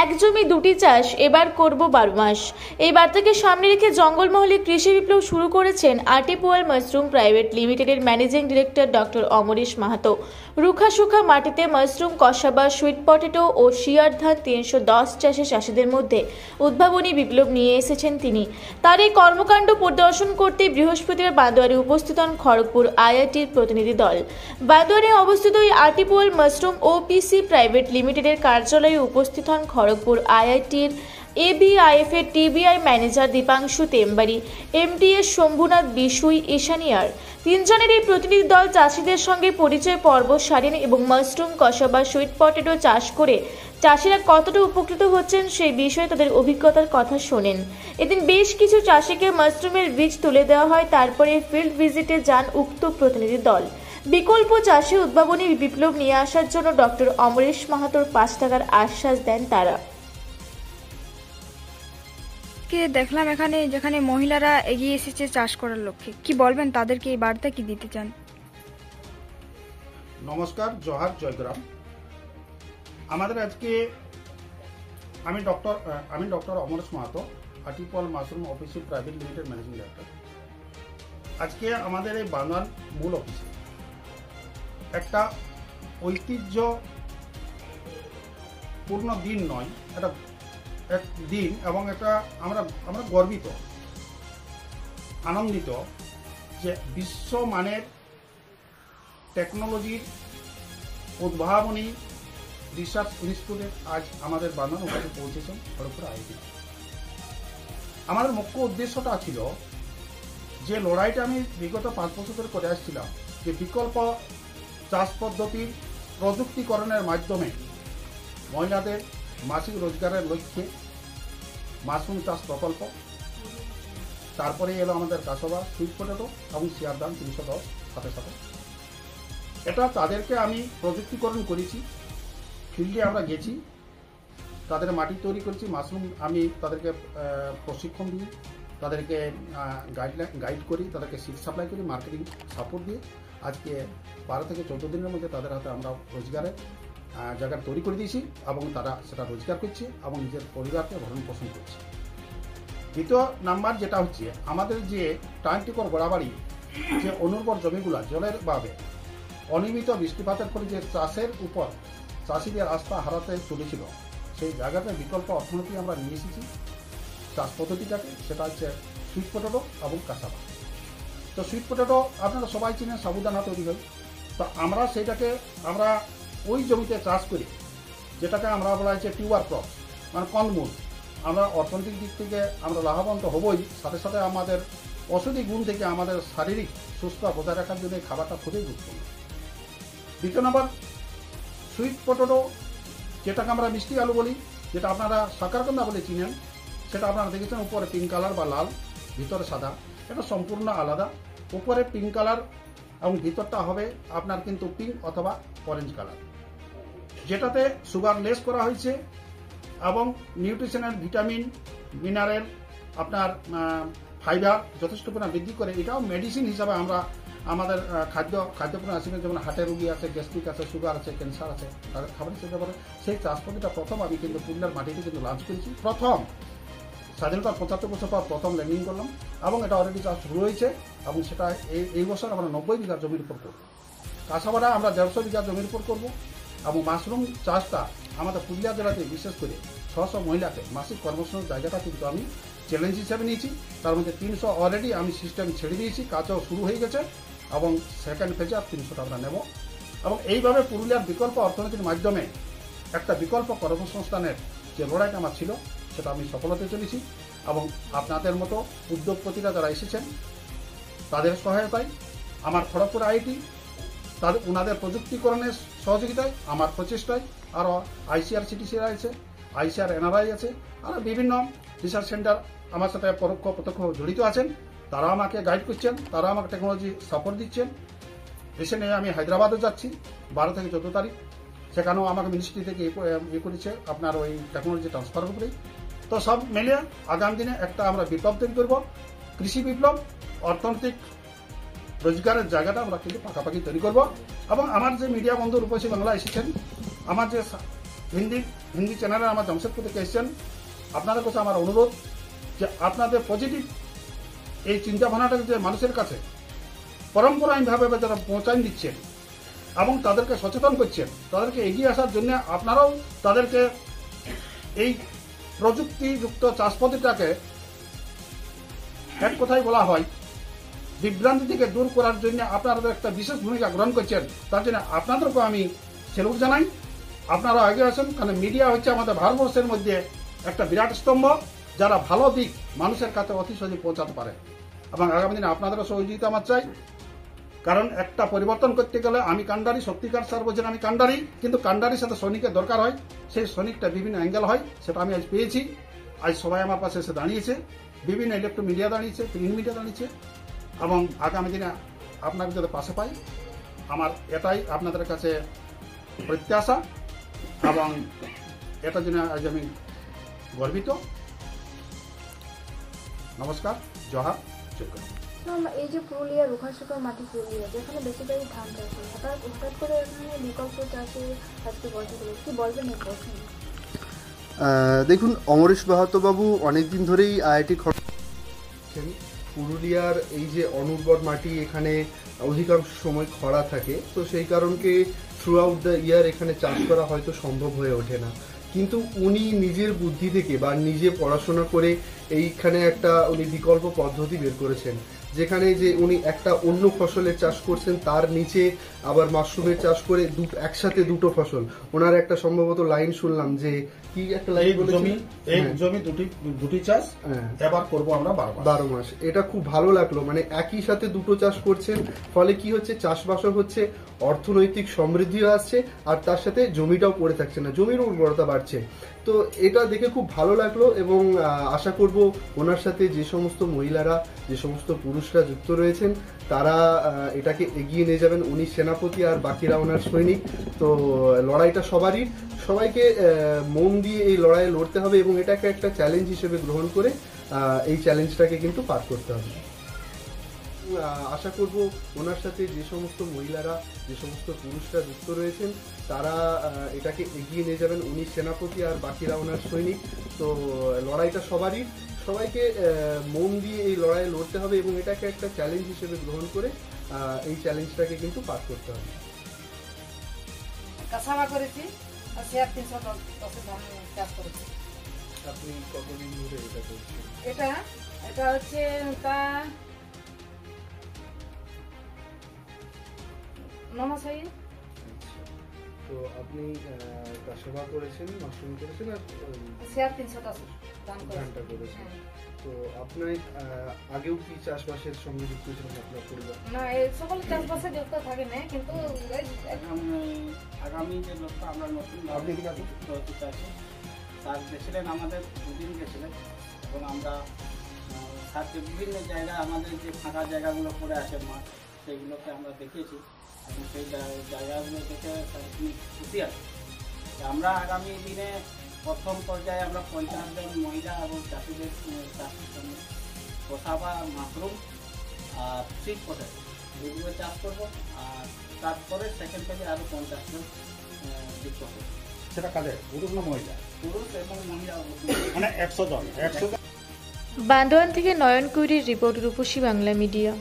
এক জমি দুটি চাষ এবার করব 12 মাস। এই বার্তাকে সামনে রেখে জঙ্গলমহলে কৃষি বিপ্লব শুরু করেছেন আর্টিপোয়াল মাশরুম প্রাইভেট লিমিটেডের managing director doctor Amaresh Mahato. রুখা সুখা মাটিতে মাশরুম, কসাবা, সুইট পটেটো ও শিয়ার ধান 310 চাষে চাষিদের মধ্যে উদ্ভাবনী বিপ্লব নিয়ে এসেছেন তিনি। তার এই কর্মকাণ্ড পরিদর্শন করতে বৃহস্পতিবার বান্দোয়ারে উপস্থিত হন খড়গপুর আইআইটির প্রতিনিধি দল। বান্দোয়ারে অবস্থিত এই আর্টিপোয়াল মাশরুম ওপিসি প্রাইভেট লিমিটেডের কার্যালয়ে উপস্থিত হন খড়গপুর আইআইটির এবিআইএফ এর TBI manager Dipanshu Tembari, MTS Shambhunath Bishui, ঈশানিয়ার। তিনজনের এই প্রতিনিধি দল চাষিদের সঙ্গে পরিচয় পর্ব সারেন এবং মাশরুম, কসাবা, সুইট পটেটো চাষ করে চাষিরা কতটা উপকৃত হচ্ছেন সেই বিষয়ে তাদের অভিজ্ঞতার কথা শোনেন। এদিন বেশ কিছু চাষিকে মাশরুমের বীজ তুলে দেওয়া হয়। তারপরে ফিল্ড ভিজিটে যান উক্ত প্রতিনিধি দল। বিকল্প চাষে উদ্ভাবনী বিপ্লব নিয়ে আসার জন্য ডক্টর অমরেশ মাহাতোর 5 টাকার আশ্বাস দেন তারা। দেখলাম এখানে যেখানে মহিলারা এগিয়ে এসেছে চাষ করার লক্ষ্যে, কি বলবেন তাদেরকে, এই বার্তা কি দিতে চান? নমস্কার, জোহার, জয়গ্রাম। আমাদের আজকে আমি ডক্টর অমরেশ মাহাতো, আর্টিপোয়াল mushroom OPC private limited managing director. আজকে আমাদের এই বান্দোয়ান মূল অফিসে একটা ঐতিহ্যপূর্ণ দিন নয়, এটা এক দিন এবং এটা আমরা গর্বিত, আনন্দিত যে বিশ্বমানের টেকনোলজির উদ্ভাবনী রিসার্চ ইনস্টিটিউটে আজ আমাদের বান্দোয়ান ওখানে পৌঁছেছেন খড়গপুর আইআইটি। আমাদের মুখ্য উদ্দেশ্যটা ছিল যে লড়াইটা আমি বিগত 5 বছর ধরে করে আসছিলাম, যে বিকল্প চাষ পদ্ধতির প্রযুক্তিকরণের মাধ্যমে মহিলাদের মাসিক রোজগারের লক্ষ্যে মাশরুম চাষ প্রকল্প, তারপরে এলো আমাদের কাসবা, সুইট পটেটো এবং শিয়ার ধান 310 সাথে সাথে। এটা তাদেরকে আমি প্রযুক্তিকরণ করেছি, ফিল্ডে আমরা গেছি, তাদের মাটি তৈরি করেছি, মাশরুম আমি তাদেরকে প্রশিক্ষণ দিই, তাদেরকে গাইড করি, তাদেরকে সিড সাপ্লাই করি, মার্কেটিং সাপোর্ট দিয়ে আজকে 12 থেকে 14 দিনের মধ্যে তাদের হাতে আমরা রোজগারের জায়গা তৈরি করে দিয়েছি এবং তারা সেটা রোজগার করছে এবং নিজের পরিবারকে ভরণ পোষণ করছে। দ্বিতীয় নাম্বার যেটা হচ্ছে আমাদের যে টাইমটিকর গোড়াবাড়ি, যে অনুর্বর জমিগুলো জলের ভাবে অনিয়মিত বৃষ্টিপাতের ফলে যে চাষের উপর চাষিদের আস্থা হারাতে চলেছিল, সেই জায়গাতে বিকল্প অর্থনীতি আমরা নিয়ে এসেছি চাষ পদ্ধতিটাকে, সেটা হচ্ছে সুইট পটেটো এবং কাঁচাবা। তো সুইট পটেটো আপনারা সবাই চিনেন, সাবুদানা তৈরি হয়। তো আমরা সেইটাকে আমরা ওই জমিতে চাষ করি, যেটাকে আমরা বলা হচ্ছে টিউবার ক্রপ, মানে কন্দমূল। আমরা অর্থনৈতিক দিক থেকে আমরা লাভবান তো হবই, সাথে সাথে আমাদের ঔষধি গুণ থেকে আমাদের শারীরিক সুস্থতা বজায় রাখার জন্য এই খাবারটা খুবই গুরুত্বপূর্ণ। দ্বিতীয় নম্বর সুইট পটেটো, যেটাকে আমরা মিষ্টি আলু বলি, যেটা আপনারা সাকারকন্দা বলে চিনেন, সেটা আপনারা দেখেছেন উপরে পিঙ্ক কালার বা লাল, ভিতরে সাদা। এটা সম্পূর্ণ আলাদা। উপরে পিঙ্ক কালার এবং ভিতরটা হবে আপনার কিন্তু পিঙ্ক অথবা অরেঞ্জ কালার, যেটাতে সুগার লেস করা হয়েছে এবং নিউট্রিশনাল ভিটামিন, মিনারেল, আপনার ফাইবার যথেষ্ট পরিমাণ বৃদ্ধি করে। এটাও মেডিসিন হিসাবে আমরা আমাদের খাদ্যপণ্য আসবে, যেমন হার্টের রোগী আছে, গ্যাস্ট্রিক আছে, সুগার আছে, ক্যান্সার আছে, তাদের খাবার হিসেবে করে। সেই চাষ পদ্ধতিটা প্রথম আমি কিন্তু পুরুলিয়ার মাটিতে কিন্তু লঞ্চ করেছি। প্রথম স্বাধীনতার 75 বছর পর প্রথম ল্যান্ডিং করলাম এবং এটা অলরেডি চাষ শুরু হয়েছে এবং সেটা এই বছর আমরা 90 বিঘা জমির উপর করব। কাঁচাবাটা আমরা 150 বিঘা জমির উপর করব এবং মাশরুম চাষটা আমাদের পুরুলিয়া জেলাতে বিশেষ করে 600 মহিলাকে মাসিক কর্মসংস্থানের জায়গাটা কিন্তু আমি চ্যালেঞ্জ হিসেবে নিয়েছি। তার মধ্যে 300 অলরেডি আমি সিস্টেম ছেড়ে দিয়েছি, কাজও শুরু হয়ে গেছে এবং সেকেন্ড ফেজে আর 300টা আমরা নেব। এবং এইভাবে পুরুলিয়ার বিকল্প অর্থনীতির মাধ্যমে একটা বিকল্প কর্মসংস্থানের যে লড়াইটা আমার ছিল, সেটা আমি সফল হতে চলেছি। এবং আপনাদের মতো উদ্যোগপতিরা যারা এসেছেন তাদের সহায়তায়, আমার খড়গপুর আইআইটি তাদের ওনাদের প্রযুক্তিকরণের সহযোগিতায়, আমার প্রচেষ্টায়, আরও ICRCTC আছে, ICR NRI আছে, আরও বিভিন্ন রিসার্চ সেন্টার আমার সাথে পরোক্ষ প্রত্যক্ষ জড়িত আছেন। তারা আমাকে গাইড করছেন, তারা আমাকে টেকনোলজি সাপোর্ট দিচ্ছেন। রিসেন্টলি আমি হায়দ্রাবাদও যাচ্ছি 12 থেকে 14 তারিখ, সেখানেও আমাকে মিনিস্ট্রি থেকে করেছে আপনার ওই টেকনোলজি ট্রান্সফার উপরে। তো সব মিলিয়ে আগামী দিনে একটা আমরা বিপ্লব তৈরি করবো, কৃষি বিপ্লব, অর্থনৈতিক রোজগারের জায়গাটা আমরা কিন্তু পাকাপাকি তৈরি করব। এবং আমার যে মিডিয়া বন্ধু রূপসী বাংলা এসেছেন, আমার যে হিন্দি চ্যানেলে আমার জামশেদপুর থেকে এসেছেন, আপনাদের কাছে আমার অনুরোধ যে আপনাদের পজিটিভ এই চিন্তাভাবনাটাকে যে মানুষের কাছে পরম্পরাহীনভাবে যারা পৌঁছান দিচ্ছেন এবং তাদেরকে সচেতন করছেন, তাদেরকে এগিয়ে আসার জন্য আপনারাও তাদেরকে এই প্রযুক্তিযুক্ত চাষ পদ্ধতিটাকে এক কথায় বলা হয় বিভ্রান্তি থেকে দূর করার জন্য আপনারা একটা বিশেষ ভূমিকা গ্রহণ করছেন। তার জন্য আপনাদেরকে আমি স্যালুট জানাই। আপনারা আগে আসেন, কারণ মিডিয়া হচ্ছে আমাদের ভারতবর্ষের মধ্যে একটা বিরাট স্তম্ভ, যারা ভালো দিক মানুষের কাছে অতি সহজে পৌঁছাতে পারে। এবং আগামী দিনে আপনাদেরও সহযোগিতা আমার চাই, কারণ একটা পরিবর্তন করতে গেলে আমি কান্ডারি, সত্যিকার স্যার বলছেন আমি কান্ডারি, কিন্তু কান্ডারির সাথে সৈনিকের দরকার হয়, সেই সৈনিকটা বিভিন্ন অ্যাঙ্গেল হয়, সেটা আমি আজ পেয়েছি। আজ সবাই আমার পাশে এসে দাঁড়িয়েছে, বিভিন্ন ইলেকট্রনিক মিডিয়া দাঁড়িয়েছে, প্রিন্ট মিডিয়া দাঁড়িয়েছে, এবং আগামী দিনে আপনাকে যাতে পাশে পাই আমার এটাই আপনাদের কাছে প্রত্যাশা, এবং এটার জন্য আজ আমি গর্বিত। নমস্কার, জোহার, যোগ্য। এই যে পুরুলিয়া রুখাশুকার মাটি পুরুলিয়া, যেখানে বেশিরভাগই ধান চাষ হয়, হঠাৎ করে এখানে বিকল্প চাষে আজকে বলতে গেলে কি বলবেন এই প্রশ্নে? দেখুন, অমরেশ মাহাতো বাবু অনেকদিন ধরেই আইআইটি পুরুলিয়ার এই যে অনুর্বর মাটি, এখানে অধিকাংশ সময় খরা থাকে, তো সেই কারণকে থ্রু আউট দ্য ইয়ার এখানে চাষ করা হয়তো সম্ভব হয়ে ওঠে না। কিন্তু উনি নিজের বুদ্ধি থেকে বা নিজে পড়াশোনা করে এইখানে একটা উনি বিকল্প পদ্ধতি বের করেছেন, যেখানে যে উনি একটা অন্য ফসলের চাষ করছেন, তার নিচে আবার মাশরুমের চাষ করে একসাথে দুটো ফসল। ওনার একটা সম্ভবত লাইন শুনলাম যে কি একটা লাইন বলেছেন, জমি দুটি চাষ এবার করবো আমরা 12 মাস। এটা খুব ভালো লাগলো, মানে একই সাথে দুটো চাষ করছেন, ফলে কি হচ্ছে, চাষবাসও হচ্ছে, অর্থনৈতিক সমৃদ্ধিও আসছে, আর তার সাথে জমিটাও পড়ে থাকছে না, জমির উর্বরতা বাড়ছে। তো এটা দেখে খুব ভালো লাগলো, এবং আশা করব ওনার সাথে যে সমস্ত মহিলারা, যে সমস্ত পুরুষরা যুক্ত রয়েছেন, তারা এটাকে এগিয়ে নিয়ে যাবেন। উনি সেনাপতি আর বাকিরা ওনার সৈনিক, তো লড়াইটা সবারই, সবাইকে মন দিয়ে এই লড়াইয়ে লড়তে হবে, এবং এটাকে একটা চ্যালেঞ্জ হিসেবে গ্রহণ করে এই চ্যালেঞ্জটাকে কিন্তু পার করতে হবে। আশা করব ওনার সাথে যে সমস্ত মহিলারা, যে সমস্ত পুরুষরা যুক্ত রয়েছেন, তারা এটাকে এগিয়ে নিয়ে যাবেন। উনি সেনাপতি আর বাকিরা ওনার সৈনিক, তো লড়াইটা সবারই, সবাইকে মন দিয়ে এই লড়াইয়ে লড়তে হবে, এবং এটাকে একটা চ্যালেঞ্জ হিসেবে গ্রহণ করে এই চ্যালেঞ্জটাকে কিন্তু পার করতে হবে। কাঁচামা করেছি আর 310 ধান চাষ করেছি। আপনি কতদিন ধরে এটা করছেন? এটা হচ্ছে তা 9 মাস হয়ে। তো আপনি চাষাবাদ করেছেন, মাশরুম করেছেন, আর 310 ধানটা করেছেন। তো আপনার আগেও কি চাষবাসের সঙ্গে যুক্ত ছিলেন আপনার পরিবার? না, এই সকল চাষবাসে যুক্ত থাকে না, কিন্তু আগামী যে লক্ষ্য আমরা নতুন হতে চাইছি, স্যার গেছিলেন আমাদের, দুদিন গেছিলেন, এবং আমরা স্যারকে বিভিন্ন জায়গায় আমাদের যে ফাঁকা জায়গাগুলো পড়ে আছে মাঠ, সেইগুলোকে আমরা দেখিয়েছি, এবং সেই জায়গাগুলো দেখে স্যার খুশি আছে। আমরা আগামী দিনে প্রথম পর্যায়ে আমরা 50 জন মহিলা এবং চাষিদের চাষের সঙ্গে শসা বা মাশরুম আর সিড পটেটো এইগুলো চাষ করবো, আর তারপরে সেকেন্ড পেজে আরও 50 জন যুক্ত করবো। সেটা কাদের, পুরুষ না মহিলা? পুরুষ এবং মহিলা, মানে 100 জন। বান্দোয়ান থেকে নয়ন কুইরির রিপোর্ট, রূপসী বাংলা মিডিয়া।